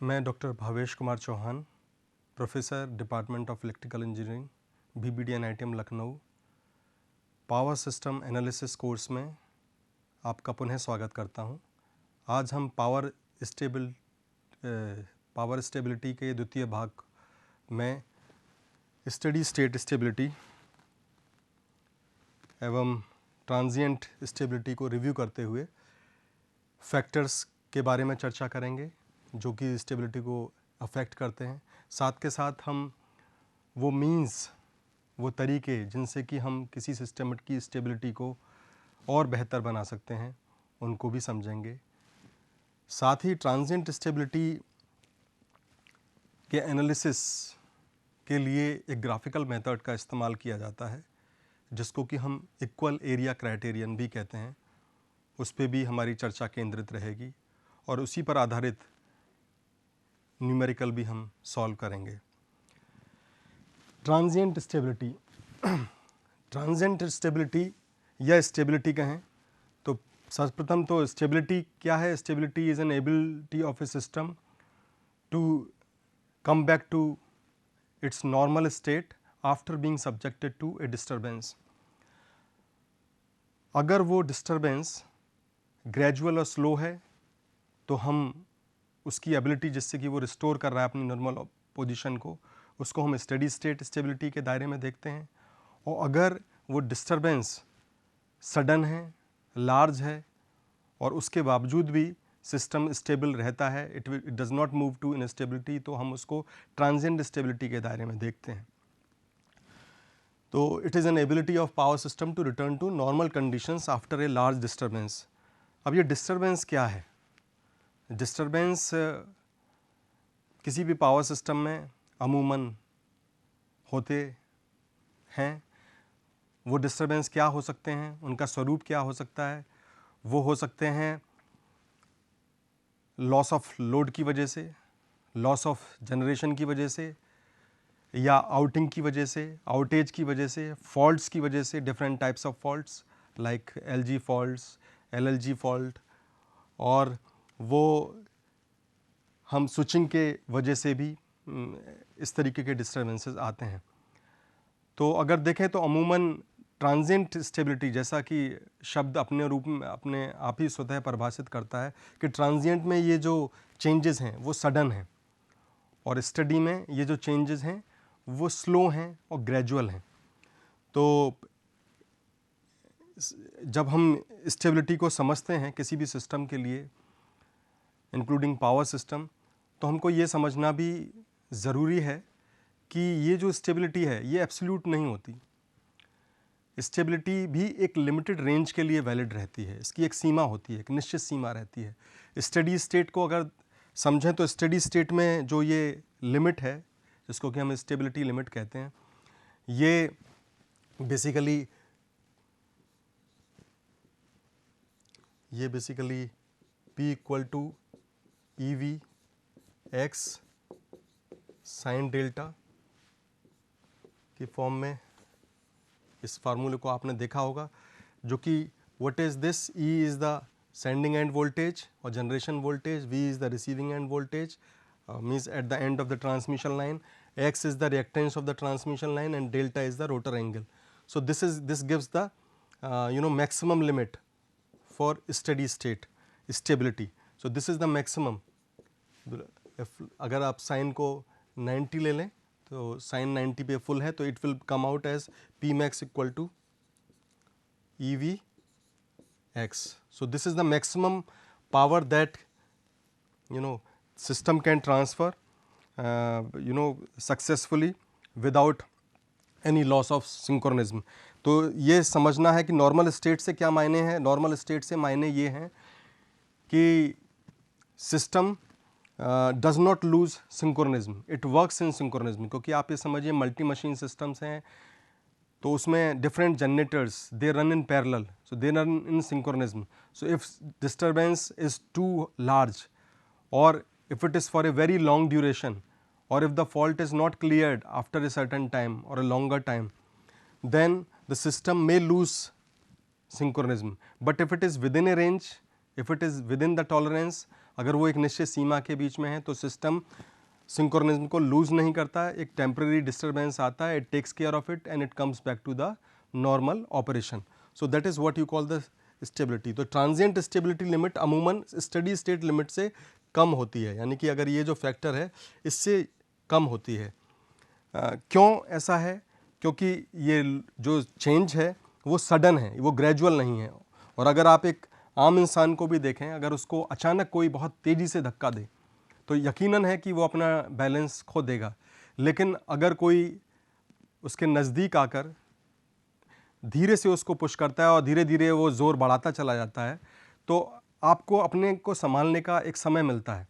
मैं doctor Bhavesh Kumar Chauhan, professor department of electrical engineering, BBD NITM Lucknow, power system analysis course में आपका पुनः स्वागत करता हूं। आज हम पावर स्टेबिलिटी के द्वितीय भाग में स्टेडी स्टेट स्टेबिलिटी एवं ट्रांजिएंट स्टेबिलिटी को रिव्यू करते हुए फैक्टर्स के बारे में चर्चा करेंगे जो कि स्टेबिलिटी को अफेक्ट करते हैं। साथ के साथ हम वो मीन्स, वो तरीके जिनसे कि हम किसी सिस्टम की स्टेबिलिटी को और बेहतर बना सकते हैं, उनको भी समझेंगे। साथ ही ट्रांजिएंट स्टेबिलिटी के एनालिसिस के लिए एक ग्राफिकल मेथड का इस्तेमाल किया जाता है जिसको कि हम इक्वल एरिया क्राइटेरियन भी कहते हैं। उस पर भी हमारी चर्चा केंद्रित रहेगी और उसी पर आधारित न्यूमेरिकल भी हम सॉल्व करेंगे। ट्रांजिएंट स्टेबिलिटी ट्रांजिएंट स्टेबिलिटी या स्टेबिलिटी कहें तो सर्वप्रथम तो स्टेबिलिटी क्या है। Stability is an ability of a system to come back to its normal state after being subjected to a disturbance. अगर वो डिस्टर्बेंस ग्रेजुअल और स्लो है तो हम उसकी एबिलिटी जिससे कि वो रिस्टोर कर रहा है अपनी नॉर्मल पोजीशन को, उसको हम स्टेडी स्टेट स्टेबिलिटी के दायरे में देखते हैं। और अगर वो डिस्टर्बेंस सडन है, लार्ज है और उसके बावजूद भी सिस्टम स्टेबल रहता है, it does not move to instability, तो हम उसको ट्रांजिएंट स्टेबिलिटी के दायरे में देखते हैं। तो it is an ability of power system to return to normal conditions after a large disturbance. अब ये डिस्टर्बेंस क्या है? डिस्टर्बेंस किसी भी पावर सिस्टम में अमूमन होते हैं। वो डिस्टर्बेंस क्या हो सकते हैं, उनका स्वरूप क्या हो सकता है? वो हो सकते हैं लॉस ऑफ लोड की वजह से, लॉस ऑफ जनरेशन की वजह से, या आउटिंग की वजह से, आउटेज की वजह से, फॉल्ट्स की वजह से, different types of faults like LG faults, LLG fault, और वो हम स्विचिंग के वजह से भी इस तरीके के डिस्टर्बेंसेस आते हैं। तो अगर देखें तो अमूमन ट्रांजिएंट स्टेबिलिटी, जैसा कि शब्द अपने रूप में अपने आप ही स्वतः परिभाषित करता है कि ट्रांजिएंट में ये जो चेंजेस हैं वो सडन हैं और स्टडी में ये जो चेंजेस हैं वो स्लो हैं और ग्रेजुअल हैं। तो जब हम स्टेबिलिटी को समझते हैं किसी भी सिस्टम के लिए, इंक्लूडिंग पावर सिस्टम, तो हमको ये समझना भी ज़रूरी है कि ये जो स्टेबिलिटी है ये एब्सोल्यूट नहीं होती। स्टेबिलिटी भी एक लिमिटेड रेंज के लिए वैलिड रहती है, इसकी एक सीमा होती है, एक निश्चित सीमा रहती है। स्टेडी स्टेट को अगर समझें तो स्टेडी स्टेट में जो ये लिमिट है, जिसको कि हम स्टेबिलिटी लिमिट कहते हैं, ये basically P equal to EV x sine delta की फॉर्म में, इस फार्मूले को आपने देखा होगा, जो कि what is this, E is the sending end voltage और generation voltage, V is the receiving end voltage, means at the end of the transmission line, x is the reactance of the transmission line and delta is the rotor angle. So this gives the maximum limit for steady state stability. So this is the maximum. अगर आप sign को 90 ले लें तो sign 90 पे full है तो it will come out as P max equal to EV x. So this is the maximum power that system can transfer successfully without any loss of synchronism. तो ये समझना है कि नॉर्मल स्टेट से क्या मायने हैं। नॉर्मल स्टेट से मायने ये हैं कि system does not lose synchronism, it works in synchronism. क्योंकि आप ये समझिए मल्टी मशीन सिस्टम्स हैं तो उसमें different generators, they run in parallel, so they run in synchronism. So if disturbance is too large or if it is for a very long duration, or if the fault is not cleared after a certain time or a longer time, then the system may lose synchronism. But if it is within a range, if it is within the tolerance, अगर वो एक निश्चित सीमा के बीच में है तो system synchronism को loose नहीं करता है, एक टेम्परेरी डिस्टर्बेंस आता है, it takes care of it and it comes back to the normal operation. So that is what you call the stability. तो ट्रांजिएंट स्टेबिलिटी लिमिट अमूमन स्टडी स्टेट लिमिट से कम होती है, यानी कि अगर ये जो फैक्टर है इससे कम होती है. क्यों ऐसा है? क्योंकि ये जो चेंज है वो सडन है, वो ग्रेजुअल नहीं है. और अगर आप एक आम इंसान को भी देखें, अगर उसको अचानक कोई बहुत तेज़ी से धक्का दे तो यकीनन है कि वो अपना बैलेंस खो देगा. लेकिन अगर कोई उसके नज़दीक आकर धीरे से उसको पुश करता है और धीरे धीरे वो ज़ोर बढ़ाता चला जाता है तो आपको अपने को संभालने का एक समय मिलता है.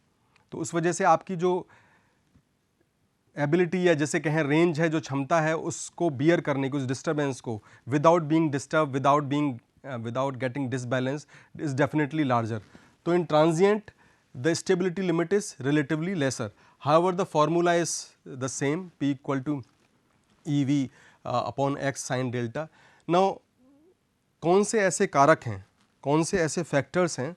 तो उस वजह से आपकी जो एबिलिटी या जैसे कहें रेंज है, जो क्षमता है उसको बियर करने की, उस डिस्टर्बेंस को without being disturb, without getting disbalance is definitely larger. तो इन transient the stability limit is relatively lesser. However, the formula is the same, P equal to EV upon x sin delta. Now, कौन से ऐसे कारक हैं, कौन से ऐसे factors हैं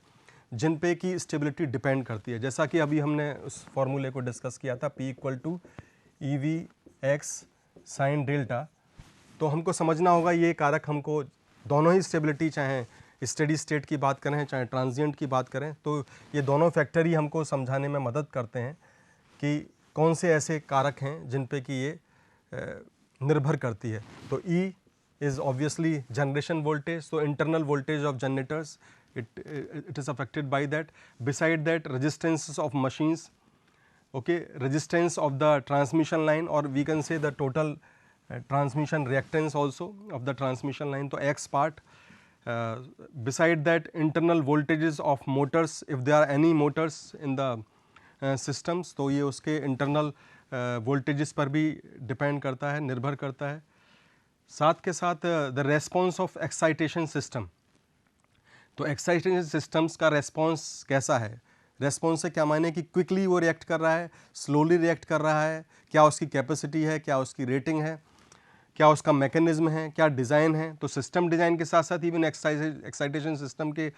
जिन पे की स्टेबिलिटी डिपेंड करती है? जैसा कि अभी हमने उस फॉर्मूले को डिस्कस किया था, P equal to EV x sin delta. तो हमको समझना होगा ये कारक हमको दोनों ही स्टेबिलिटी, चाहे स्टेडी स्टेट की बात करें चाहे ट्रांजिएंट की बात करें, तो ये दोनों फैक्टर ही हमको समझाने में मदद करते हैं कि कौन से ऐसे कारक हैं जिन पे कि ये निर्भर करती है. तो E is obviously generation voltage, तो internal voltage of generators it is affected by that. Beside that, resistance of machines, okay, resistance of the transmission line, or we can say the total transmission reactance also of the transmission line, तो X part. Beside that, internal voltages of motors, if there are any motors in the systems, तो ये उसके internal voltages पर भी depend करता है, निर्भर करता है. साथ के साथ the response of excitation system. तो एक्साइटेशन सिस्टम्स का रेस्पॉन्स कैसा है? रेस्पॉन्स से क्या माने कि क्विकली वो रिएक्ट कर रहा है, स्लोली रिएक्ट कर रहा है, क्या उसकी कैपेसिटी है, क्या उसकी रेटिंग है, क्या उसका मैकेनिज्म है, क्या डिज़ाइन है. तो सिस्टम डिज़ाइन के साथ साथ इवन एक्साइटेशन सिस्टम के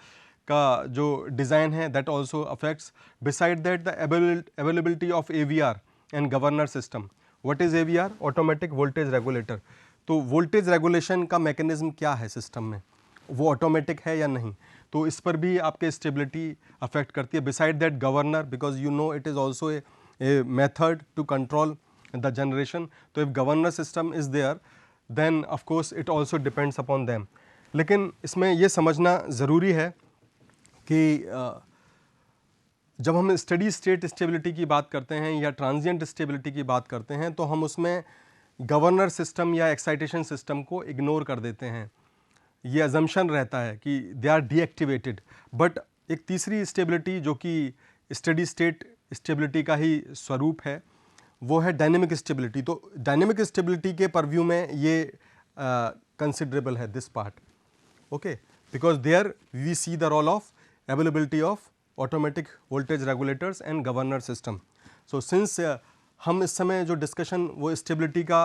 का जो डिज़ाइन है that also affects. Beside that the availability of AVR and governor system. What is AVR? Automatic voltage regulator. तो वोल्टेज रेगुलेशन का मैकेनिज्म क्या है सिस्टम में, वो ऑटोमेटिक है या नहीं, तो इस पर भी आपके स्टेबिलिटी अफेक्ट करती है. Beside that governor, because you know it is also a method to control the generation. तो if governor system is there then of course it also depends upon them. लेकिन इसमें ये समझना ज़रूरी है कि जब हम स्टडी स्टेट स्टेबिलिटी की बात करते हैं या ट्रांजिएंट स्टेबिलिटी की बात करते हैं तो हम उसमें गवर्नर सिस्टम या एक्साइटेशन सिस्टम को इग्नोर कर देते हैं. ये अजम्पशन रहता है कि दे आर डीएक्टिवेटेड. बट एक तीसरी स्टेबिलिटी जो कि स्टडी स्टेट स्टेबिलिटी का ही स्वरूप है वो है डायनेमिक स्टेबिलिटी. तो डायनेमिक स्टेबिलिटी के परव्यू में ये कंसिडरेबल है this part, okay, because there we see the role of availability of automatic voltage regulators and governor system. So since हम इस समय जो डिस्कशन वो स्टेबिलिटी का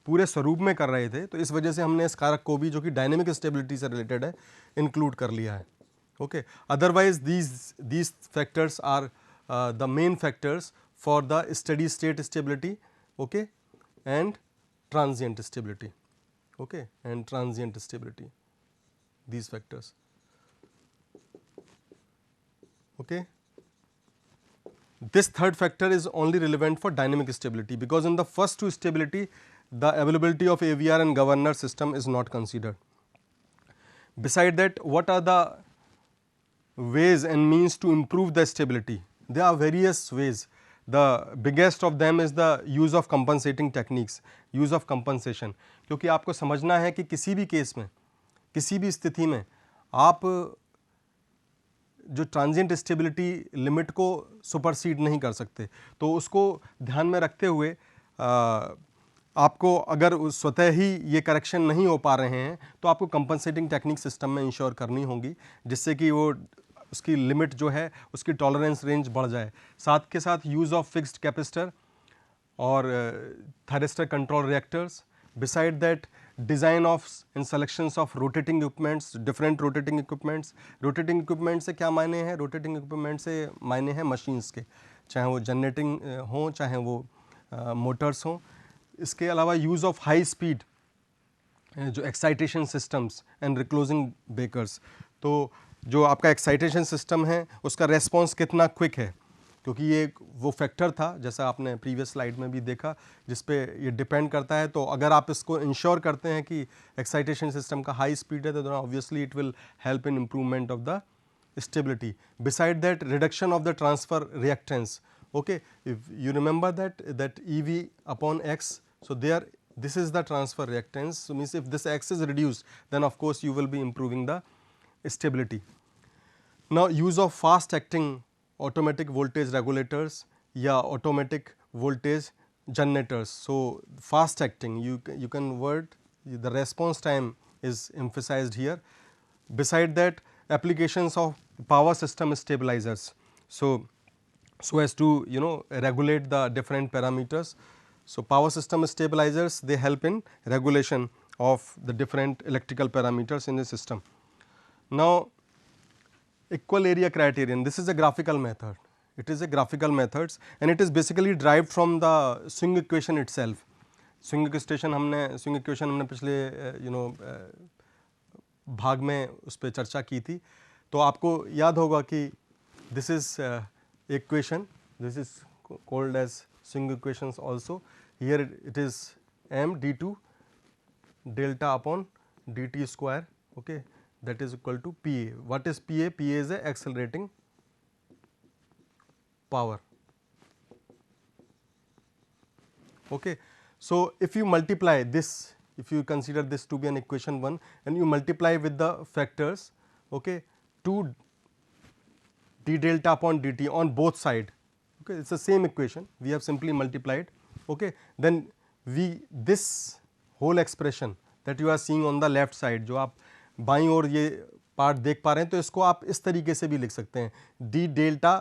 पूरे स्वरूप में कर रहे थे, तो इस वजह से हमने इस कारक को भी जो कि डायनेमिक स्टेबिलिटी से रिलेटेड है इंक्लूड कर लिया है, okay. Otherwise these factors are the main factors for the study state stability, okay, and transient stability, okay, and transient stability, these factors, okay. This third factor is only relevant for dynamic stability because in the first two stability the availability of AVR and governor system is not considered. Beside that, what are the ways and means to improve the stability? There are various ways. The biggest of them is the use of compensating techniques, use of compensation. क्योंकि आपको समझना है कि किसी भी case में, किसी भी स्थिति में आप जो ट्रांजिएंट स्टेबिलिटी लिमिट को सुपरसीड नहीं कर सकते. तो उसको ध्यान में रखते हुए आपको अगर स्वतः ही ये करेक्शन नहीं हो पा रहे हैं तो आपको कंपनसेटिंग टेक्निक सिस्टम में इंश्योर करनी होगी जिससे कि वो उसकी लिमिट जो है उसकी टॉलरेंस रेंज बढ़ जाए. साथ के साथ यूज़ ऑफ फिक्स्ड कैपेसिटर और thyristor control reactors. Beside that design of and selections of rotating equipments, different rotating equipments. Rotating equipment से क्या मायने हैं? Rotating equipment से मायने हैं machines के, चाहे वो generating हों, चाहे वो motors हों. इसके अलावा use of high speed जो excitation systems and reclosing breakers. तो जो आपका एक्साइटेशन सिस्टम है उसका रेस्पॉन्स कितना क्विक है, क्योंकि ये वो फैक्टर था जैसा आपने प्रीवियस स्लाइड में भी देखा जिस पे ये डिपेंड करता है. तो अगर आप इसको इंश्योर करते हैं कि एक्साइटेशन सिस्टम का हाई स्पीड है तो obviously it will help in improvement of the stability. Beside that, reduction of the transfer reactance. Okay, if you remember that EV upon X, so there this is the transfer reactance. So means if this X is reduced, then of course you will be improving the stability. Now use of fast acting automatic voltage regulators या automatic voltage generators. So fast acting, you can word the response time is emphasized here. Beside that, applications of power system stabilizers, so as to regulate the different parameters. So power system stabilizers, they help in regulation of the different electrical parameters in the system. Now equal area criterion, this is a graphical method. It is a graphical methods and it is basically derived from the swing equation itself. swing equation हमने पिछले भाग में उस पर चर्चा की थी. तो आपको याद होगा कि this is equation, this is called as swing equations also. Here it is m d2 delta upon dt square, okay, that is equal to pa. What is pa? Pa is a accelerating power. Okay, so if you multiply this, if you consider this to be an equation 1 and you multiply with the factors, okay, 2 d delta upon dt on both side, okay, it is the same equation, we have simply multiplied, okay, then this whole expression that you are seeing on the left side, जो आप बाईं ओर ये part देख पा रहे हैं, तो इसको आप इस तरीके से भी लिख सकते हैं d delta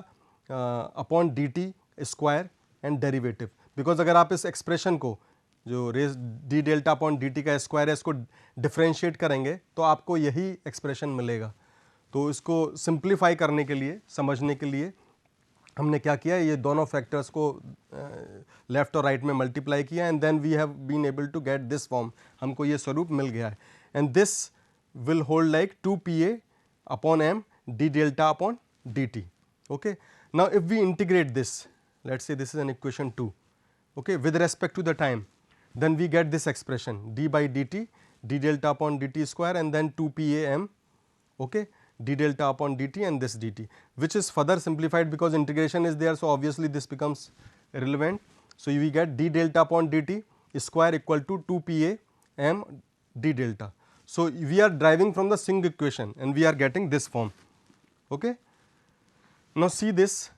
upon dt square and derivative. Because अगर आप इस एक्सप्रेशन को जो रेज d delta upon d t का स्क्वायर है इसको डिफ्रेंशिएट करेंगे तो आपको यही एक्सप्रेशन मिलेगा. तो इसको सिंप्लीफाई करने के लिए, समझने के लिए हमने क्या किया, ये दोनों फैक्टर्स को लेफ्ट और राइट में मल्टीप्लाई किया and then we have been able to get this form. हमको ये स्वरूप मिल गया है and this will hold like 2 pa upon m d delta upon dt. Okay, now if we integrate this, let's say this is an equation 2, okay, with respect to the time, then we get this expression d by dt d delta upon dt square and then 2 pa m, okay, d delta upon dt and this dt, which is further simplified because integration is there, so obviously this becomes irrelevant. So we get d delta upon dt square equal to 2 pa m d delta. So we are deriving from the swing equation and we are getting this form. Okay, now see this.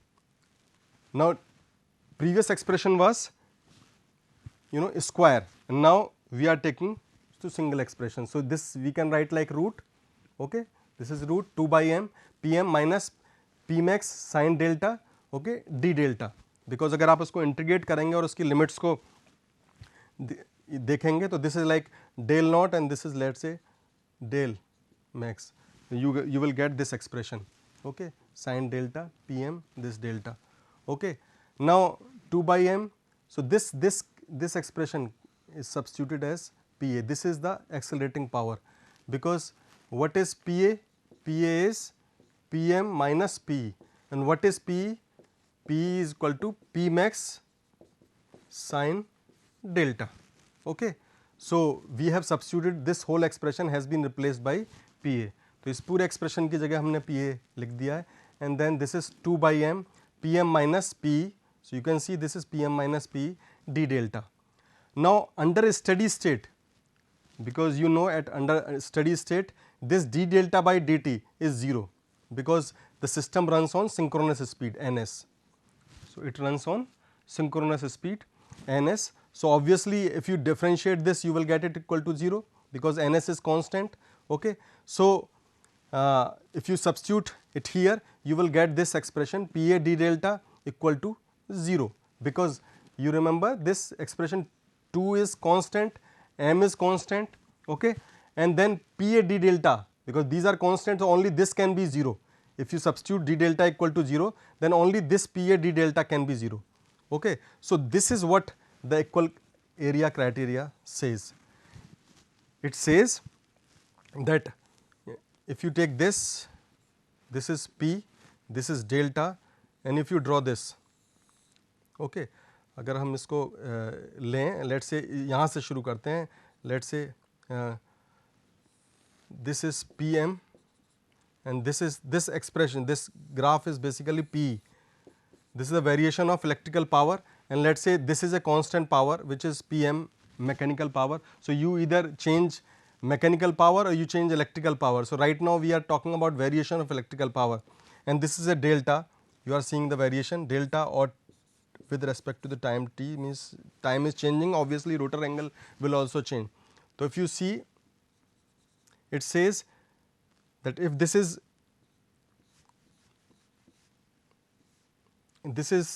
Now previous expression was square and now we are taking to single expression. So this we can write like root, okay, this is root 2 by m pm minus p max sin delta, okay, d delta. because अगर आप उसको integrate करेंगे और उसकी limits को देखेंगे तो this is like del naught and this is let's say del max, you will get this expression, okay, sin delta pm this delta. Okay, now 2 by m, so this expression is substituted as pa. This is the accelerating power because what is pa? Pa is pm minus p and what is p? P is equal to p max sin delta. Okay, so we have substituted, this whole expression has been replaced by pa. तो इस पूरे expression की जगह हमने pa लिख दिया है and then this is 2 by m pm minus p, so you can see this is pm minus p d delta. Now under a steady state, because you know at under steady state this d delta by dt is 0 because the system runs on synchronous speed ns. So it runs on synchronous speed ns. So obviously if you differentiate this you will get it equal to 0 because ns is constant. Okay, so if you substitute it here you will get this expression pa d delta equal to 0 because you remember this expression 2 is constant, m is constant, okay, and then PA d delta, because these are constants, only this can be 0. If you substitute d delta equal to 0, then only this PA d delta can be 0. Okay. So this is what the equal area criteria says. It says that if you take this, this is P, this is delta, and if you draw this, okay, अगर हम इसको लें, late से यहाँ से शुरू करते हैं, लेट से this is PM and this is this expression, this graph is basically P. This is the variation of electrical power, and let's say this is a constant power which is PM, mechanical power. So you either change mechanical power or you change electrical power. So right now we are talking about variation of electrical power, and this is a delta. You are seeing the variation delta, or with respect to the time t, means time is changing, obviously rotor angle will also change. So if you see, it says that if this is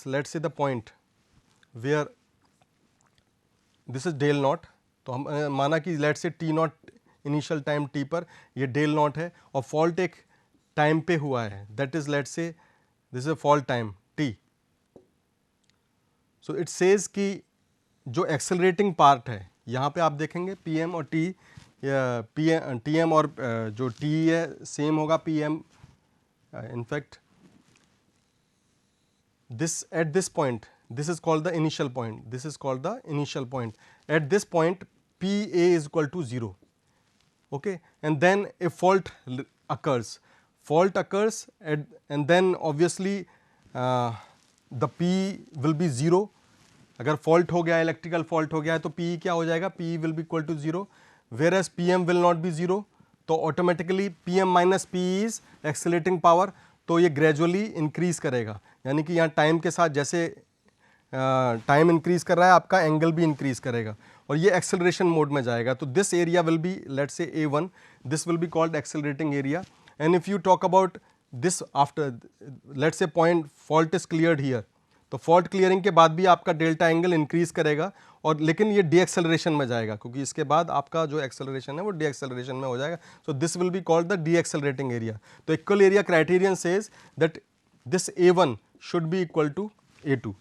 let us say the point where this is del naught, तो हम माना कि let us say t naught initial time t पर ये del naught है और fault एक time पे हुआ है, that is let us say this is a fault time t. So it says कि जो accelerating part है, यहाँ पे आप देखेंगे pm और t, या tm और जो t है same होगा pm. In fact this at this point, this is called the initial point, this is called the initial point. At this point PA is equal to 0, okay, and then a fault occurs, and then obviously the P will be 0. अगर fault हो गया, electrical fault हो गया है, तो P क्या हो जाएगा, P will be equal to 0, whereas PM will not be 0. तो automatically PM minus P is accelerating power, तो ये ग्रेजुअली इंक्रीज करेगा, यानी कि यहाँ टाइम के साथ जैसे टाइम इंक्रीज कर रहा है, आपका एंगल भी इंक्रीज करेगा और ये एक्सेलरेशन मोड में जाएगा. तो this area will be let's say A1, this will be called accelerating area. And if you talk about this after let's say point fault is cleared here, तो fault clearing के बाद भी आपका delta angle increase करेगा, और लेकिन ये D acceleration में जाएगा, क्योंकि इसके बाद आपका जो एक्सेलरेशन है वो डी एक्सेलरेशन में हो जाएगा. So this will be called the decelerating area. तो equal area criterion says that this A1 should be equal to A2.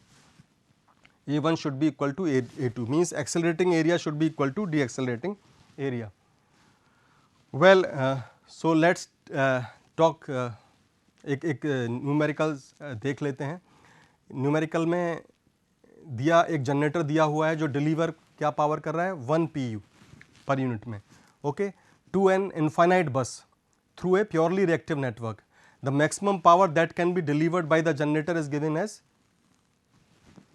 A1 should be equal to A2, means accelerating area should be equal to deaccelerating area. Well, so let's talk एक numerical देख लेते हैं. Numerical में दिया एक generator दिया हुआ है जो डिलीवर क्या पावर कर रहा है, 1 PU पर यूनिट में, okay, to an infinite bus through a purely reactive network. The maximum power that can be delivered by the generator is given as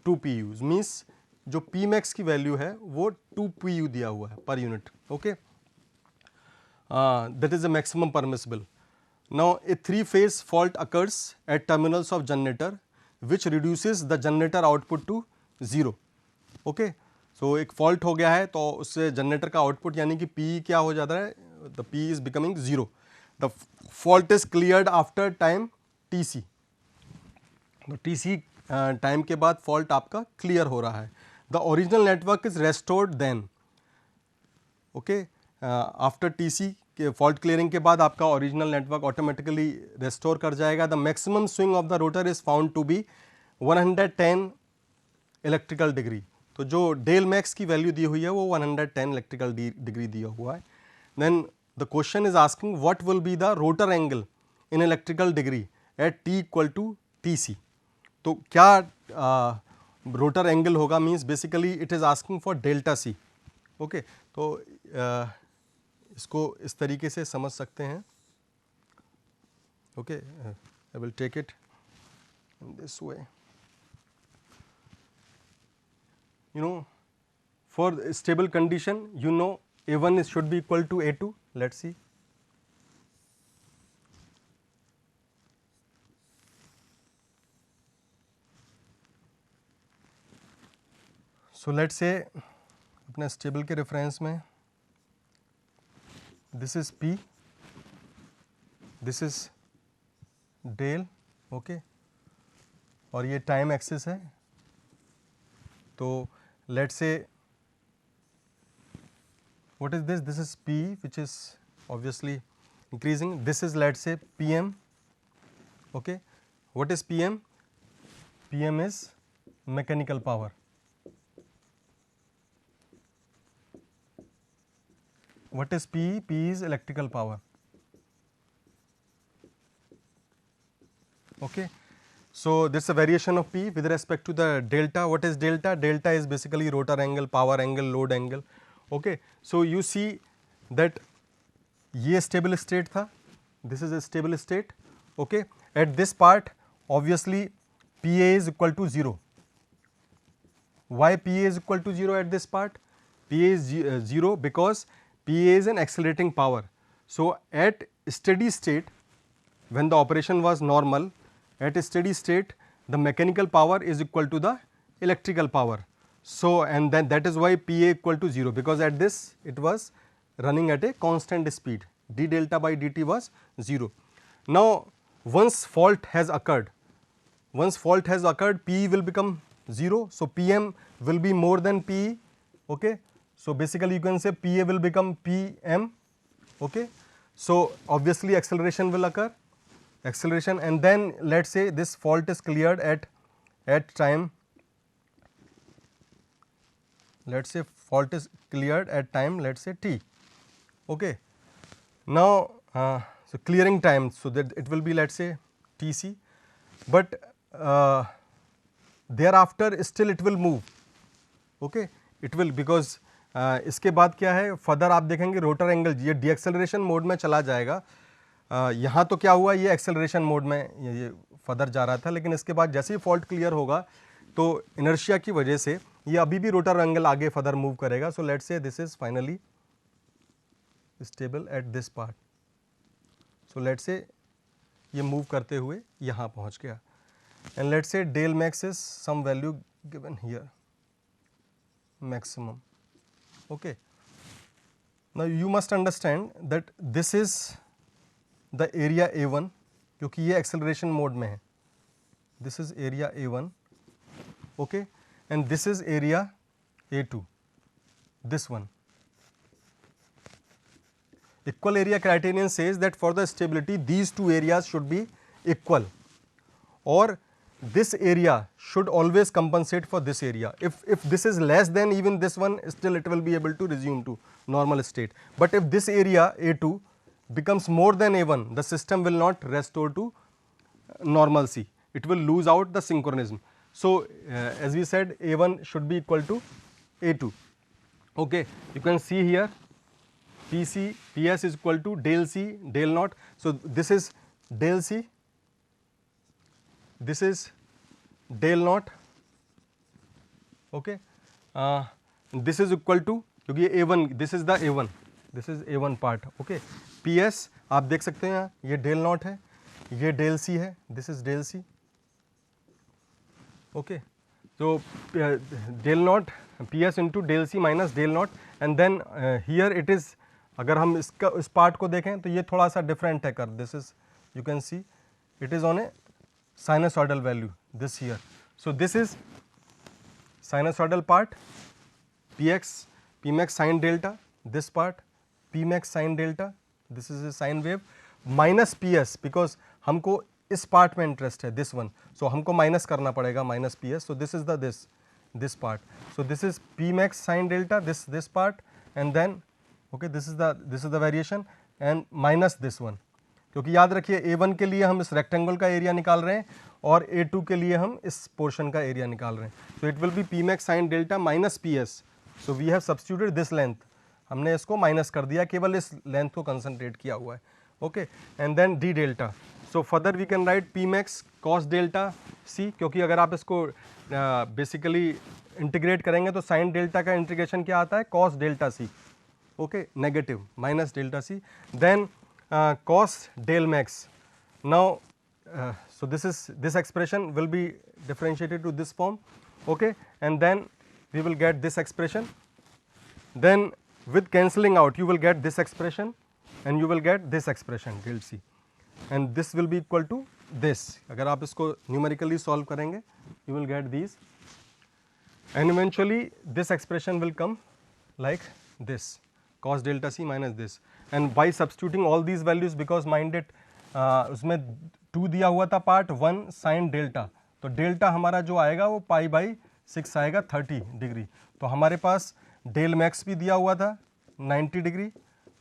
2 PUs, means जो P max की value है वो 2 PU दिया हुआ है per unit, okay, that is the maximum permissible. Now a 3-phase fault occurs at terminals of generator which reduces the generator output to 0, okay. So एक fault हो गया है तो उससे जनरेटर का आउटपुट यानी कि P क्या हो जाता है, the P is becoming 0. The fault is cleared after time TC. तो TC टाइम के बाद फॉल्ट आपका क्लियर हो रहा है. The original network is restored then, okay, after TC के फॉल्ट क्लियरिंग के बाद आपका ओरिजिनल नेटवर्क ऑटोमेटिकली रेस्टोर कर जाएगा. The maximum swing of the rotor is found to be 110 electrical degree. तो जो डेल मैक्स की वैल्यू दी हुई है वो 110 इलेक्ट्रिकल डिग्री दिया हुआ है. Then the question is asking what will be the rotor angle in electrical degree at T equal to TC. तो क्या रोटर एंगल होगा, means basically it is asking for delta C, okay. तो इसको इस तरीके से समझ सकते हैं, okay. I will take it in this way. You know, for stable condition, you know, A1 should be equal to A2. Let's see. So let's say अपने stable के रेफरेंस में this is P, this is del, okay, और ये time axis है. तो let's say what is this? This is P, which is obviously increasing. This is, let us say, PM. Okay. What is PM? PM is mechanical power. What is P? P is electrical power. Okay. So, this is a variation of P with respect to the delta. What is delta? Delta is basically rotor angle, power angle, load angle. Okay. So, you see that ये stable state था, this is a stable state. Okay. At this part obviously PA is equal to 0. Why PA is equal to 0 at this part? PA is 0 because PA is an accelerating power. So, at steady state, when the operation was normal, at a steady state the mechanical power is equal to the electrical power. So, and then that is why PA equal to 0, because at this it was running at a constant speed, d delta by dt was 0. Now, once fault has occurred, P will become 0. So, PM will be more than PE. Okay. So, basically you can say PA will become PM. Okay. So, obviously acceleration will occur, and then let us say this fault is cleared at time, let us say fault is cleared at time, let us say t. Okay. Now, so clearing time, so that it will be, let us say, Tc, but thereafter still it will move. Okay. It will, because इसके बाद क्या है, further आप देखेंगे rotor angle ये deceleration mode में चला जाएगा. यहाँ तो क्या हुआ, ये एक्सेलरेशन मोड में ये फर्दर जा रहा था, लेकिन इसके बाद जैसे ही फॉल्ट क्लियर होगा तो इनर्शिया की वजह से ये अभी भी रोटर एंगल आगे फर्दर मूव करेगा. So let's say this is finally stable at this part. So let's say ये मूव करते हुए यहाँ पहुँच गया, and let's say del max is some value given here, maximum. Okay. Now you must understand that this is the area A1, क्योंकि ये acceleration mode में है. This is area A1. Okay. And this is area A2. This one. Equal area criterion says that for the stability these two areas should be equal, or this area should always compensate for this area. If this is less than even this one, still it will be able to resume to normal state. But if this area A2 becomes more than A1, the system will not restore to normalcy. It will lose out the synchronism. So, as we said, A1 should be equal to A2. Okay. You can see here PC, PS is equal to del C, del naught. So, this is del C, this is del naught. Okay. This is equal to, क्योंकि ये A1, this is the A1, this is A1 part. Okay. PS आप देख सकते हैं यहाँ, ये del naught है, ये del C है, this is del C. Okay. So del naught PS into del C minus del naught, and then here it is, अगर हम इसका इस पार्ट को देखें तो ये थोड़ा सा डिफरेंट है कर. This is, you can see it is on A sinusoidal value, this here. So this is sinusoidal part, Px, Pmax sin delta, this part Pmax sin delta, this is a sine wave, minus Ps, because हमको इस part में interest है, this one, so हमको minus करना पड़ेगा minus Ps. So this is the this part. So this is Pmax sin delta, this part, and then okay, this is the variation, and minus this one. क्योंकि याद रखिए A1 के लिए हम इस रेक्टेंगल का एरिया निकाल रहे हैं और A2 के लिए हम इस पोर्शन का एरिया निकाल रहे हैं. So it will be Pmax sin delta minus PS. So we have substituted this length, हमने इसको माइनस कर दिया, केवल इस लेंथ को कंसंट्रेट किया हुआ है. Okay. And then d delta. So further we can write Pmax cos delta C, क्योंकि अगर आप इसको बेसिकली इंटीग्रेट करेंगे तो साइन डेल्टा का इंटीग्रेशन क्या आता है, cos delta C. Okay, negative minus delta C. Then cos del max. Now, so this expression will be differentiated to this form. Okay, and then we will get this expression. Then with cancelling out, you will get this expression, and you will get this expression del C, and this will be equal to this. अगर आप इसको numerically solve करेंगे, you will get these, and eventually this expression will come like this. cos delta c minus this, and by substituting all these values, because mind it उसमें 2 दिया हुआ था part 1 sin delta, तो delta हमारा जो आएगा वो पाई बाई 6 आएगा 30 डिग्री। तो हमारे पास डेल मैक्स भी दिया हुआ था 90 डिग्री,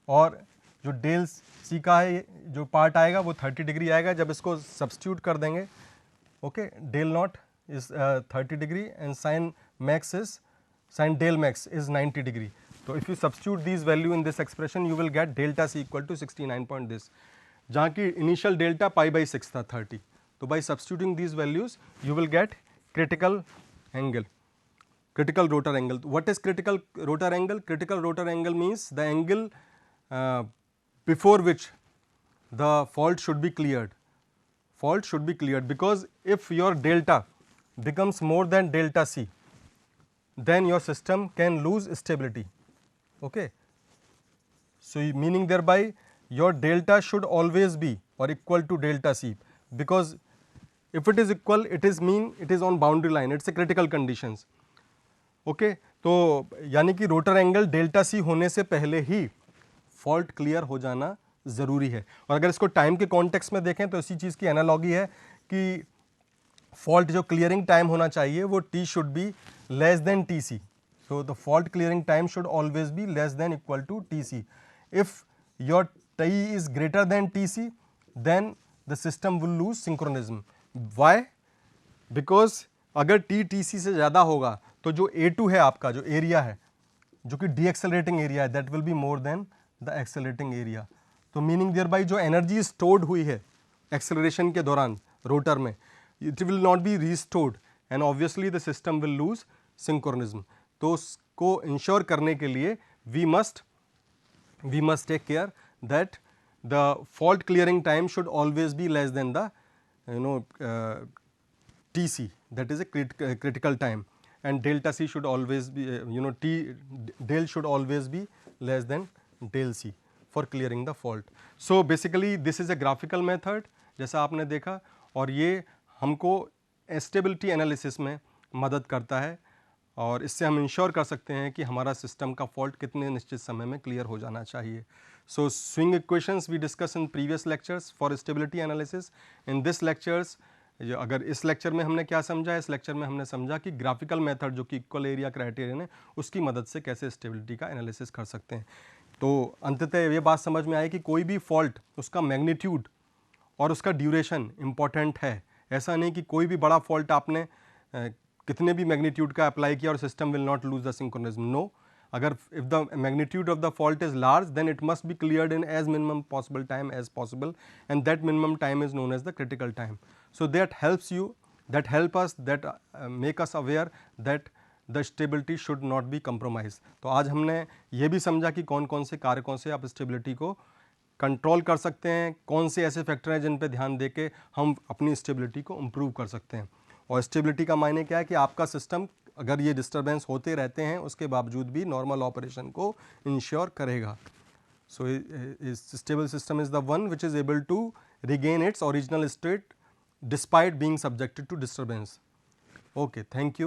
और जो डेल सी का है जो पार्ट आएगा वो 30 डिग्री आएगा। जब इसको सब्स्टिट्यूट कर देंगे, okay, del naught is 30 degree and sine max is sine del max is 90 degree. तो if you substitute this value in this expression you will get delta C equal to 69 point this, जहाँ की initial delta pi by 6 था 30। तो by substituting these values you will get critical angle, critical rotor angle. What is critical rotor angle? Critical rotor angle means the angle before which the fault should be cleared. Fault should be cleared, because if your delta becomes more than delta c, then your system can lose stability. Okay. So meaning thereby your delta should always be or equal to delta c, because if it is equal, it is mean it is on boundary line, it's a critical conditions. Okay तो यानी कि rotor angle delta C होने से पहले ही fault clear हो जाना ज़रूरी है। और अगर इसको टाइम के कॉन्टेक्स्ट में देखें तो इसी चीज़ की एनालॉगी है कि फॉल्ट जो क्लियरिंग टाइम होना चाहिए वो T should be less than T C. So the fault clearing time should always be less than equal to T C. If your T is greater than T C then the system will lose synchronism. Why? Because अगर T C से ज़्यादा होगा तो जो A2 है आपका जो area है, जो कि डी एक्सेलरेटिंग एरिया है, that will be more than the accelerating area. तो मीनिंग देयर बाई जो एनर्जी स्टोर्ड हुई है एक्सेलरेशन के दौरान रोटर में, it will not be restored and obviously the system will lose synchronism. तो उसको इंश्योर करने के लिए we must take care that the fault clearing time should always be less than the TC, that is a critical time, and delta C should always be del should always be less than del C for clearing the fault. So basically this is a graphical method जैसा आपने देखा, और ये हमको stability analysis में मदद करता है, और इससे हम इंश्योर कर सकते हैं कि हमारा सिस्टम का फॉल्ट कितने निश्चित समय में क्लियर हो जाना चाहिए। So swing equations we discuss in previous lectures for stability analysis. In this lectures, अगर इस लेक्चर में हमने क्या समझा, इस लेक्चर में हमने समझा कि ग्राफिकल मेथड जो कि इक्वल एरिया क्राइटेरियन है उसकी मदद से कैसे स्टेबिलिटी का एनालिसिस कर सकते हैं। तो अंततः ये बात समझ में आई कि कोई भी फॉल्ट, उसका मैग्नीट्यूड और उसका ड्यूरेशन इम्पॉर्टेंट है। ऐसा नहीं कि कोई भी बड़ा फॉल्ट आपने कितने भी मैग्नीट्यूड का अप्लाई किया और system will not lose the synchronism. No, अगर if the magnitude of the fault is large then it must be cleared in as minimum possible time as possible, and that minimum time is known as the critical time. So that helps you, that help us, that make us aware that the stability should not be compromised. तो आज हमने ये भी समझा कि कौन कौन से कारकों से आप स्टेबिलिटी को कंट्रोल कर सकते हैं, कौन से ऐसे फैक्टर हैं जिन पे ध्यान दे के हम अपनी स्टेबिलिटी को इम्प्रूव कर सकते हैं। और स्टेबिलिटी का मायने क्या है कि आपका सिस्टम अगर ये डिस्टर्बेंस होते रहते हैं उसके बावजूद भी नॉर्मल ऑपरेशन को इंश्योर करेगा। So stable system is the one which is able to regain its original state despite being subjected to disturbance. Okay, thank you.